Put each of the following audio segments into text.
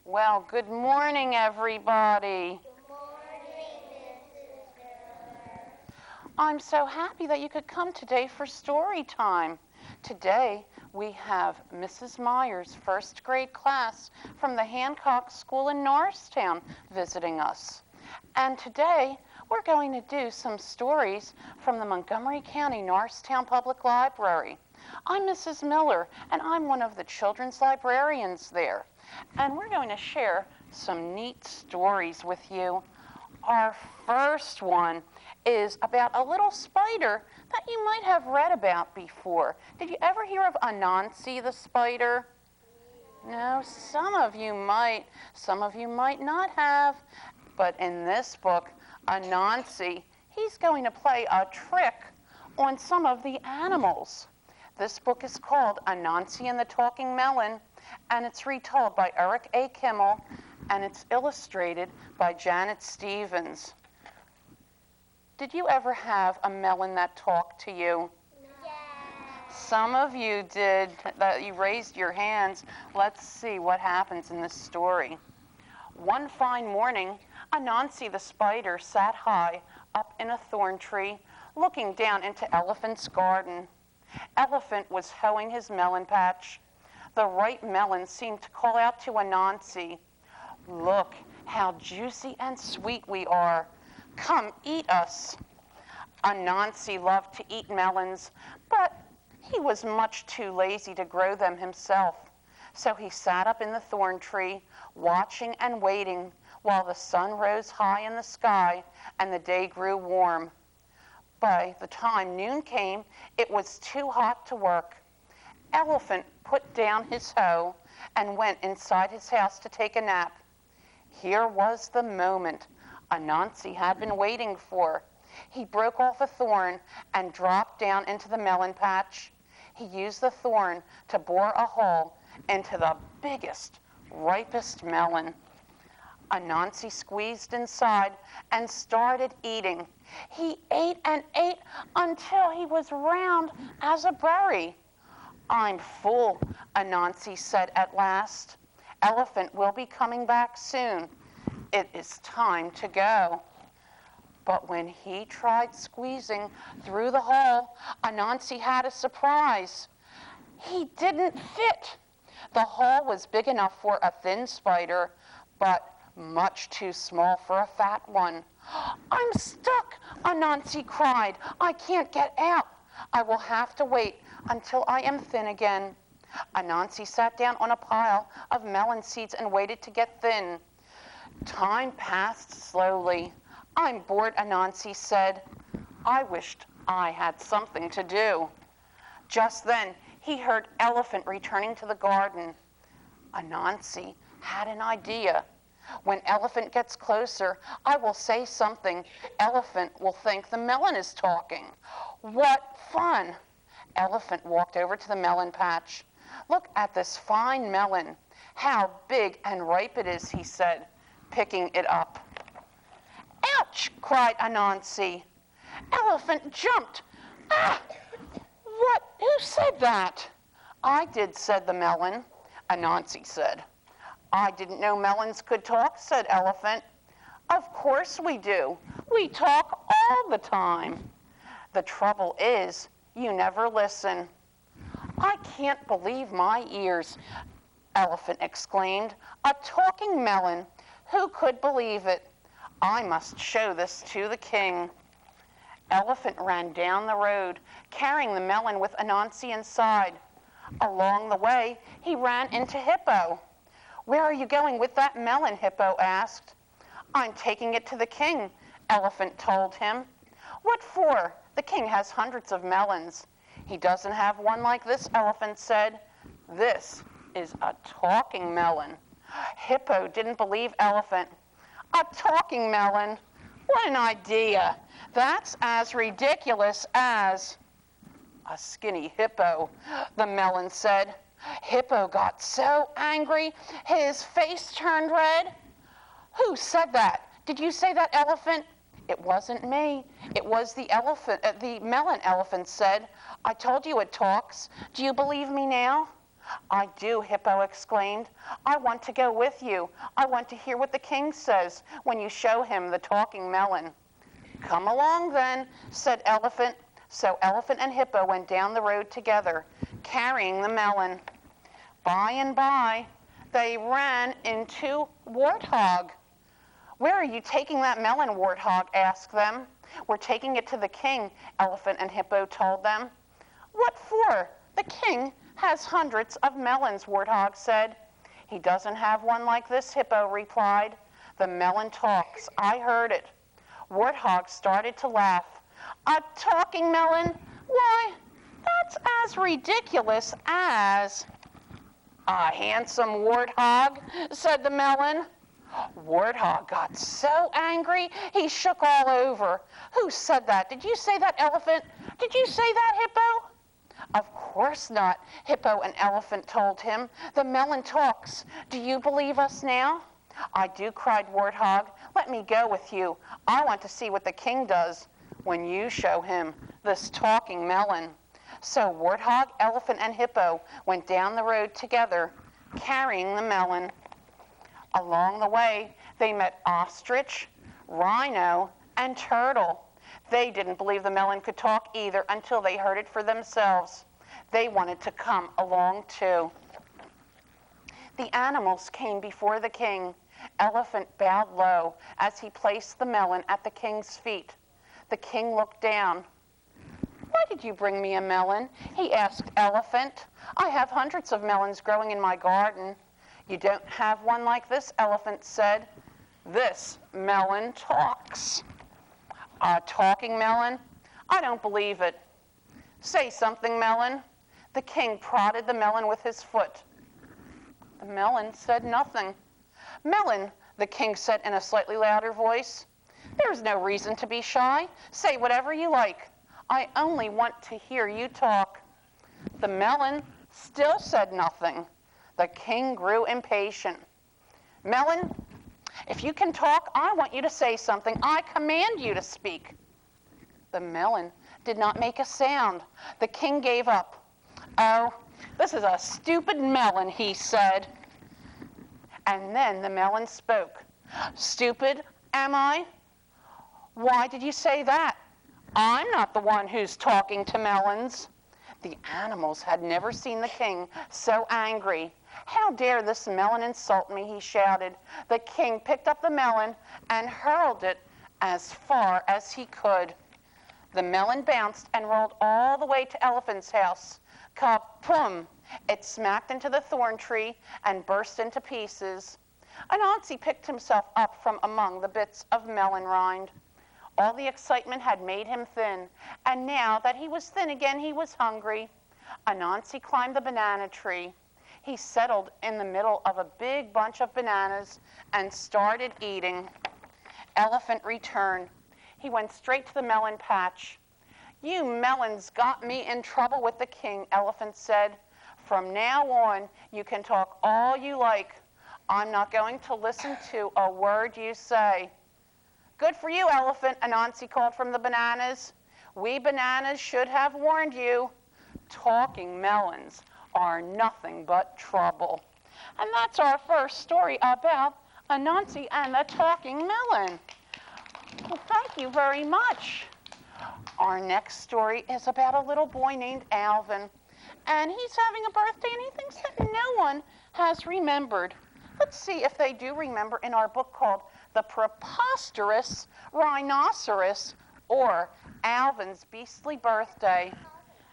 Well, good morning, everybody. Good morning, Mrs. Miller. I'm so happy that you could come today for story time. Today, we have Mrs. Meyer's first grade class from the Hancock School in Norristown visiting us. And today, we're going to do some stories from the Montgomery County Norristown Public Library. I'm Mrs. Miller, and I'm one of the children's librarians there. And we're going to share some neat stories with you. Our first one is about a little spider that you might have read about before. Did you ever hear of Anansi the Spider? No, some of you might not have. But in this book, Anansi, he's going to play a trick on some of the animals. This book is called Anansi and the Talking Melon, and it's retold by Eric A. Kimmel, and it's illustrated by Janet Stevens. Did you ever have a melon that talked to you? Yes. Some of you did, that you raised your hands. Let's see what happens in this story. One fine morning, Anansi the Spider sat high up in a thorn tree, looking down into Elephant's garden. Elephant was hoeing his melon patch. The ripe melon seemed to call out to Anansi, "Look how juicy and sweet we are. Come eat us." Anansi loved to eat melons, but he was much too lazy to grow them himself. So he sat up in the thorn tree, watching and waiting while the sun rose high in the sky and the day grew warm. By the time noon came, it was too hot to work. Elephant put down his hoe and went inside his house to take a nap. Here was the moment Anansi had been waiting for. He broke off a thorn and dropped down into the melon patch. He used the thorn to bore a hole into the biggest, ripest melon. Anansi squeezed inside and started eating. He ate and ate until he was round as a berry. "I'm full," Anansi said at last. "Elephant will be coming back soon. It is time to go." But when he tried squeezing through the hole, Anansi had a surprise. He didn't fit. The hole was big enough for a thin spider, but much too small for a fat one. "I'm stuck," Anansi cried. "I can't get out. I will have to wait until I am thin again." Anansi sat down on a pile of melon seeds and waited to get thin. Time passed slowly. "I'm bored," Anansi said. "I wished I had something to do." Just then, he heard Elephant returning to the garden. Anansi had an idea. "When Elephant gets closer, I will say something. Elephant will think the melon is talking. What fun!" Elephant walked over to the melon patch. "Look at this fine melon. How big and ripe it is," he said, picking it up. "Ouch!" cried Anansi. Elephant jumped. "Ah! What? Who said that?" "I did," said the melon. Anansi said. "I didn't know melons could talk," said Elephant. "Of course we do. We talk all the time. The trouble is, you never listen." "I can't believe my ears," Elephant exclaimed. "A talking melon. Who could believe it? I must show this to the king." Elephant ran down the road, carrying the melon with Anansi inside. Along the way, he ran into Hippo. "Where are you going with that melon?" Hippo asked. "I'm taking it to the king," Elephant told him. "What for? The king has hundreds of melons." "He doesn't have one like this," Elephant said. "This is a talking melon." Hippo didn't believe Elephant. "A talking melon? What an idea. That's as ridiculous as a skinny hippo, the melon said. Hippo got so angry, his face turned red. Who said that? Did you say that, elephant? It wasn't me. It was the elephant, the melon elephant said. I told you it talks. Do you believe me now? I do, Hippo exclaimed. I want to go with you. I want to hear what the king says when you show him the talking melon. Come along then, said Elephant. So Elephant and Hippo went down the road together, carrying the melon. By and by, they ran into Warthog. Where are you taking that melon, Warthog asked them. We're taking it to the king, Elephant and Hippo told them. What for? The king has hundreds of melons, Warthog said. He doesn't have one like this, Hippo replied. The melon talks. I heard it. Warthog started to laugh. A talking melon? Why, that's as ridiculous as a handsome warthog, said the melon. Warthog got so angry, he shook all over. Who said that? Did you say that, Elephant? Did you say that, Hippo? Of course not, Hippo and Elephant told him. The melon talks. Do you believe us now? I do, cried Warthog. Let me go with you. I want to see what the king does when you show him this talking melon. So Warthog, Elephant, and Hippo went down the road together, carrying the melon. Along the way, they met Ostrich, Rhino, and Turtle. They didn't believe the melon could talk either until they heard it for themselves. They wanted to come along too. The animals came before the king. Elephant bowed low as he placed the melon at the king's feet. The king looked down. Why did you bring me a melon? He asked Elephant. I have hundreds of melons growing in my garden. You don't have one like this, Elephant said. This melon talks. A talking melon? I don't believe it. Say something, melon. The king prodded the melon with his foot. The melon said nothing. Melon, the king said in a slightly louder voice, there's no reason to be shy. Say whatever you like. I only want to hear you talk. The melon still said nothing. The king grew impatient. Melon, if you can talk, I want you to say something. I command you to speak. The melon did not make a sound. The king gave up. Oh, this is a stupid melon, he said. And then the melon spoke. Stupid, am I? Why did you say that? I'm not the one who's talking to melons. The animals had never seen the king so angry. How dare this melon insult me, he shouted. The king picked up the melon and hurled it as far as he could. The melon bounced and rolled all the way to Elephant's house. Ka-pum! It smacked into the thorn tree and burst into pieces. Anansi picked himself up from among the bits of melon rind. All the excitement had made him thin, and now that he was thin again, he was hungry. Anansi climbed the banana tree. He settled in the middle of a big bunch of bananas and started eating. Elephant returned. He went straight to the melon patch. You melons got me in trouble with the king, Elephant said. From now on, you can talk all you like. I'm not going to listen to a word you say. Good for you, Elephant, Anansi called from the bananas. We bananas should have warned you. Talking melons are nothing but trouble. And that's our first story about Anansi and the talking melon. Well, thank you very much. Our next story is about a little boy named Alvin. And he's having a birthday, and he thinks that no one has remembered. Let's see if they do remember in our book called The Preposterous Rhinoceros, or Alvin's Beastly Birthday.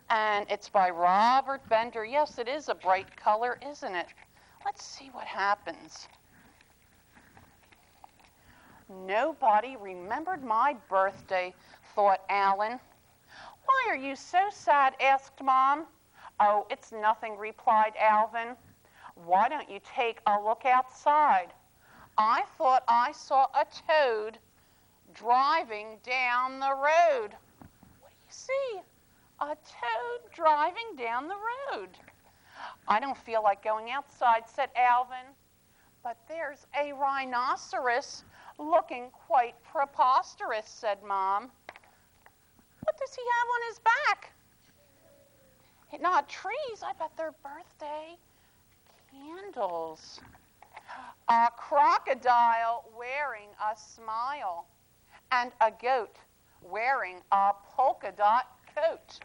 And it's by Robert Bender. Yes, it is a bright color, isn't it? Let's see what happens. Nobody remembered my birthday, thought Alan. Why are you so sad? Asked Mom. Oh, it's nothing, replied Alvin. Why don't you take a look outside? I thought I saw a toad driving down the road. What do you see? A toad driving down the road. I don't feel like going outside, said Alvin. But there's a rhinoceros looking quite preposterous, said Mom. What does he have on his back? Not trees. I bet they're birthday candles. A crocodile wearing a smile, and a goat wearing a polka dot coat.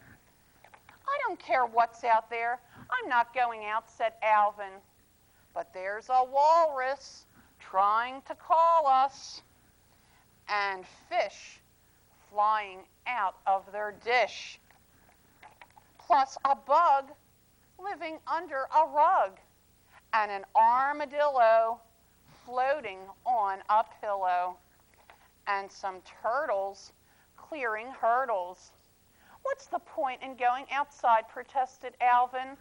I don't care what's out there. I'm not going out, said Alvin. But there's a walrus trying to call us, and fish flying out of their dish, plus a bug living under a rug, and an armadillo floating on a pillow, and some turtles clearing hurdles. What's the point in going outside, protested Alvin,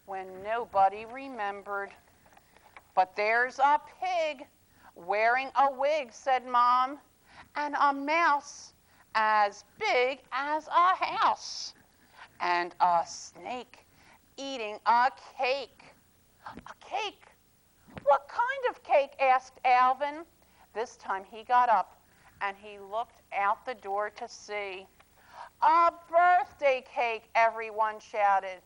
when nobody remembered. But there's a pig wearing a wig, said Mom, and a mouse as big as a house, and a snake eating a cake. A cake? What kind of cake? Asked Alvin. This time he got up and he looked out the door to see. A birthday cake, everyone shouted.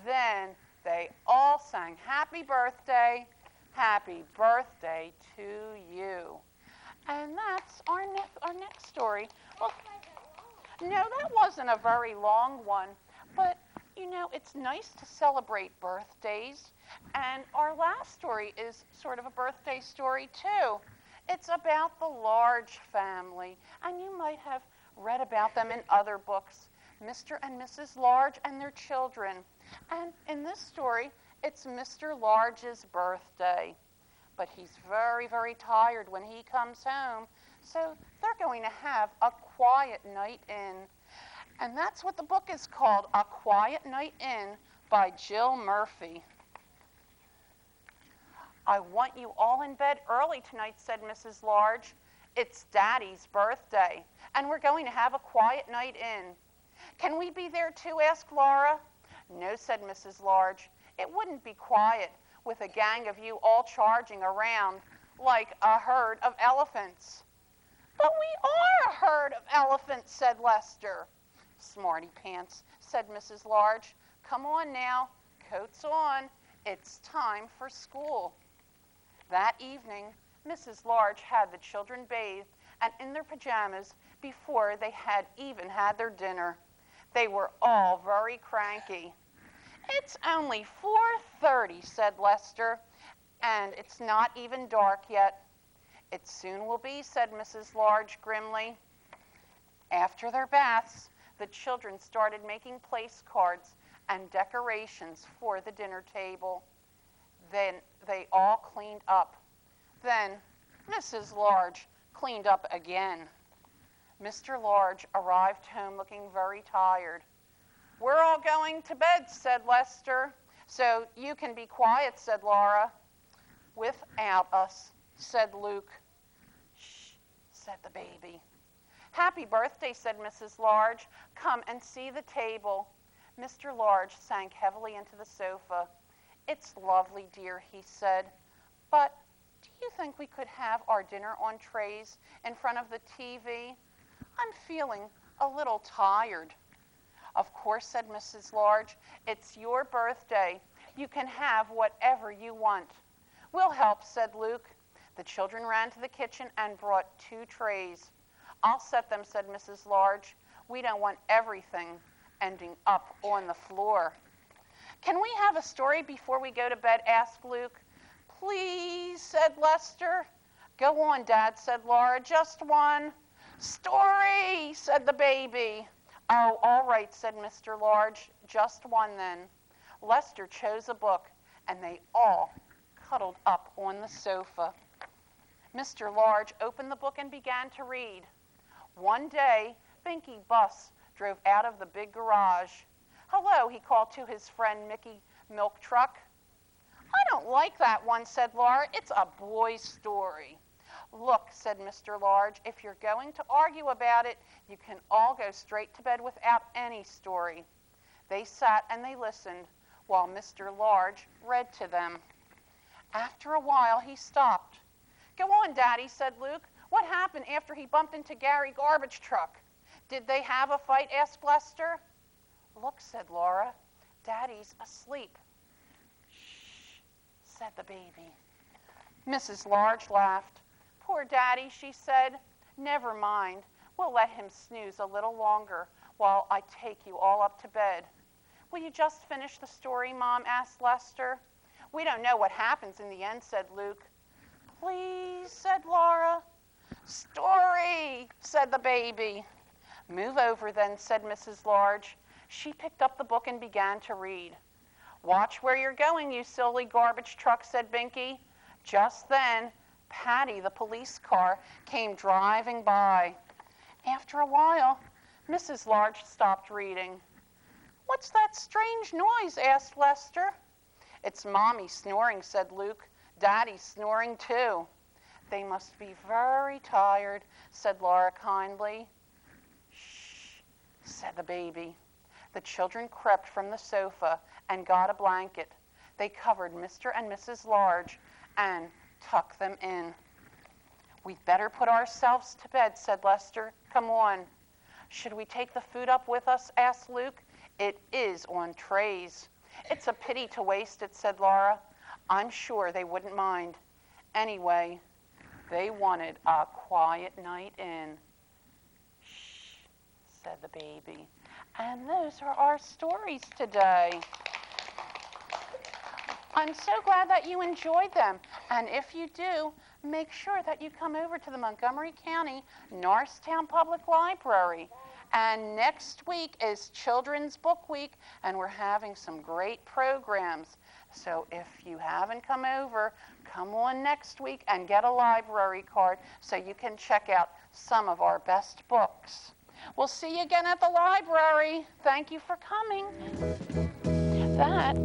Then they all sang happy birthday to you. And that's our next story. Well, no, that wasn't a very long one, but you know, it's nice to celebrate birthdays. And our last story is sort of a birthday story too. It's about the Large family, and you might have read about them in other books, Mr. and Mrs. Large and their children. And in this story, it's Mr. Large's birthday. But he's very, very tired when he comes home, so they're going to have a quiet night in. And that's what the book is called, A Quiet Night In by Jill Murphy. I want you all in bed early tonight, said Mrs. Large. It's Daddy's birthday, and we're going to have a quiet night in. Can we be there too? Asked Laura. No, said Mrs. Large. It wouldn't be quiet with a gang of you all charging around like a herd of elephants. But we are a herd of elephants, said Lester. Smarty pants, said Mrs. Large. Come on now, coats on. It's time for school. That evening, Mrs. Large had the children bathed and in their pajamas before they had even had their dinner. They were all very cranky. It's only 4:30, said Lester, and it's not even dark yet. It soon will be, said Mrs. Large grimly. After their baths, the children started making place cards and decorations for the dinner table. Then they all cleaned up. Then Mrs. Large cleaned up again. Mr. Large arrived home looking very tired. We're all going to bed, said Lester. So you can be quiet, said Laura. Without us, said Luke. Shh, said the baby. Happy birthday, said Mrs. Large. Come and see the table. Mr. Large sank heavily into the sofa. It's lovely, dear, he said. But do you think we could have our dinner on trays in front of the TV? I'm feeling a little tired. Of course, said Mrs. Large. It's your birthday. You can have whatever you want. We'll help, said Luke. The children ran to the kitchen and brought 2 trays. I'll set them, said Mrs. Large. We don't want everything ending up on the floor. Can we have a story before we go to bed? Asked Luke. Please, said Lester. Go on, Dad, said Laura. Just one. Story, said the baby. Oh, all right, said Mr. Large. Just one then. Lester chose a book, and they all cuddled up on the sofa. Mr. Large opened the book and began to read. One day, Binky Bus drove out of the big garage. Hello, he called to his friend Mickey Milk Truck. I don't like that one, said Laura. It's a boy's story. Look, said Mr. Large, if you're going to argue about it, you can all go straight to bed without any story. They sat and they listened while Mr. Large read to them. After a while, he stopped. Go on, Daddy, said Luke. What happened after he bumped into Gary Garbage Truck? Did they have a fight? Asked Lester. Look, said Laura. Daddy's asleep. Shh, said the baby. Mrs. Large laughed. Poor Daddy, she said. Never mind. We'll let him snooze a little longer while I take you all up to bed. Will you just finish the story, Mom? Asked Lester. We don't know what happens in the end, said Luke. Please, said Laura. Story, said the baby. Move over then, said Mrs. Large. She picked up the book and began to read. Watch where you're going, you silly garbage truck, said Binky. Just then, Patty, the police car, came driving by. After a while, Mrs. Large stopped reading. What's that strange noise? Asked Lester. It's Mommy snoring, said Luke. Daddy's snoring too. They must be very tired, said Laura kindly. Shh, said the baby. The children crept from the sofa and got a blanket. They covered Mr. and Mrs. Large and tucked them in. We'd better put ourselves to bed, said Lester. Come on. Should we take the food up with us? Asked Luke. It is on trays. It's a pity to waste it, said Laura. I'm sure they wouldn't mind. Anyway, they wanted a quiet night in. Shh, said the baby. And those are our stories today. I'm so glad that you enjoyed them. And if you do, make sure that you come over to the Montgomery County Norristown Public Library. And next week is Children's Book Week, and we're having some great programs. So if you haven't come over, come on next week and get a library card so you can check out some of our best books. We'll see you again at the library. Thank you for coming. That